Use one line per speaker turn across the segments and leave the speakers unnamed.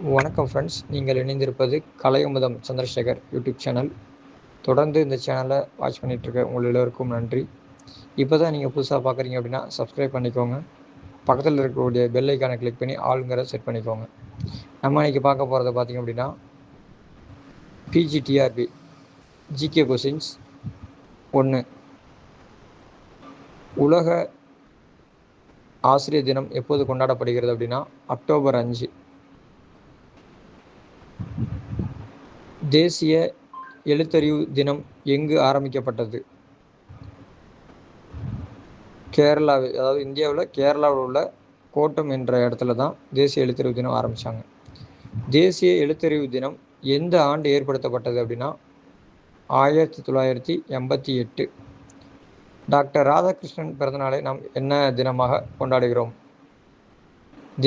வணக்கம் ஃப்ரெண்ட்ஸ், நீங்கள் இணைந்திருப்பது கலையமுதம் சந்திரசேகர் யூடியூப் சேனல். தொடர்ந்து இந்த சேனலை வாட்ச் பண்ணிகிட்ருக்க உங்கள் எல்லோருக்கும் நன்றி. இப்போ தான் நீங்கள் புதுசாக பார்க்குறீங்க அப்படின்னா சப்ஸ்கிரைப் பண்ணிக்கோங்க. பக்கத்தில் இருக்கக்கூடிய பெல் ஐக்கானை கிளிக் பண்ணி ஆளுங்கிற செட் பண்ணிக்கோங்க. நம்ம இன்றைக்கி பார்க்க போகிறத பார்த்திங்க அப்படின்னா பிஜிடிஆர்பி ஜிகே கொஷின்ஸ் 1. உலக ஆசிரியர் தினம் எப்போது கொண்டாடப்படுகிறது அப்படின்னா அக்டோபர் 5. தேசிய எழுத்தறிவு தினம் எங்கு ஆரம்பிக்கப்பட்டது? கேரளாவில், அதாவது இந்தியாவில் கேரளாவில் உள்ள கோட்டம் என்ற இடத்துல தான் தேசிய எழுத்தறிவு தினம் ஆரம்பித்தாங்க. தேசிய எழுத்தறிவு தினம் எந்த ஆண்டு ஏற்படுத்தப்பட்டது அப்படின்னா 1988. டாக்டர் ராதாகிருஷ்ணன் பிறந்தநாளை நாம் என்ன தினமாக கொண்டாடுகிறோம்?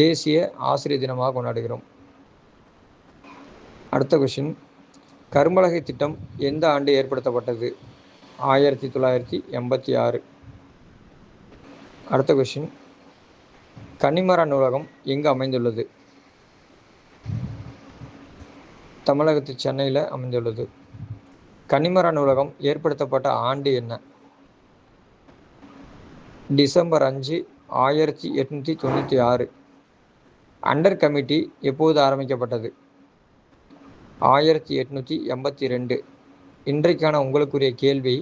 தேசிய ஆசிரியர் தினமாக கொண்டாடுகிறோம். அடுத்த கொஷின், கரும்பலகை திட்டம் எந்த ஆண்டு ஏற்படுத்தப்பட்டது? 1986. அடுத்த கொஷின், கன்னிமரா நூலகம் எங்கு அமைந்துள்ளது? தமிழகத்து சென்னையில் அமைந்துள்ளது. கன்னிமரா நூலகம் ஏற்படுத்தப்பட்ட ஆண்டு என்ன? டிசம்பர் 5, 1896. அண்டர் கமிட்டி எப்போது ஆரம்பிக்கப்பட்டது? 1882. இன்றைக்கான உங்களுக்குரிய கேள்வி,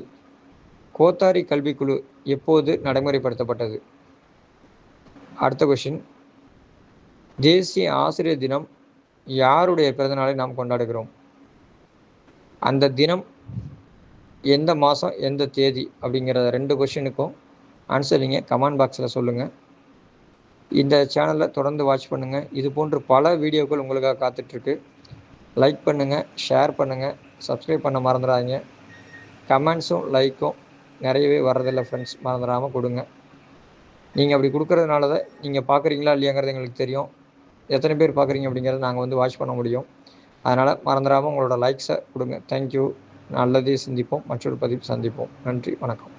கோத்தாரி கல்விக்குழு எப்போது நடைமுறைப்படுத்தப்பட்டது? அடுத்த கொஷின், தேசிய ஆசிரியர் தினம் யாருடைய பிறந்தநாளை நாம் கொண்டாடுகிறோம்? அந்த தினம் எந்த மாதம் எந்த தேதி அப்படிங்கிற 2 கொஷினுக்கும் ஆன்சர் நீங்கள் கமெண்ட் பாக்ஸில் சொல்லுங்கள். இந்த சேனலை தொடர்ந்து வாட்ச் பண்ணுங்கள். இது போன்று பல வீடியோக்கள் உங்களுக்காக காத்துட்ருக்கு. லைக் பண்ணுங்கள், ஷேர் பண்ணுங்கள், சப்ஸ்கிரைப் பண்ண மறந்துடாதீங்க. கமெண்ட்ஸும் லைக்கும் நிறையவே வர்றதில்லை ஃப்ரெண்ட்ஸ், மறந்துடாமல் கொடுங்க. நீங்கள் அப்படி கொடுக்கறதுனால தான் நீங்கள் பார்க்குறீங்களா இல்லையாங்கிறது எங்களுக்கு தெரியும். எத்தனை பேர் பார்க்குறீங்க அப்படிங்கிறத நாங்கள் வாட்ச் பண்ண முடியும். அதனால் மறந்துடாமல் உங்களோட லைக்ஸை கொடுங்க. தேங்க்யூ. நல்லதே சிந்திப்போம், மற்றொரு பதிவு சந்திப்போம். நன்றி, வணக்கம்.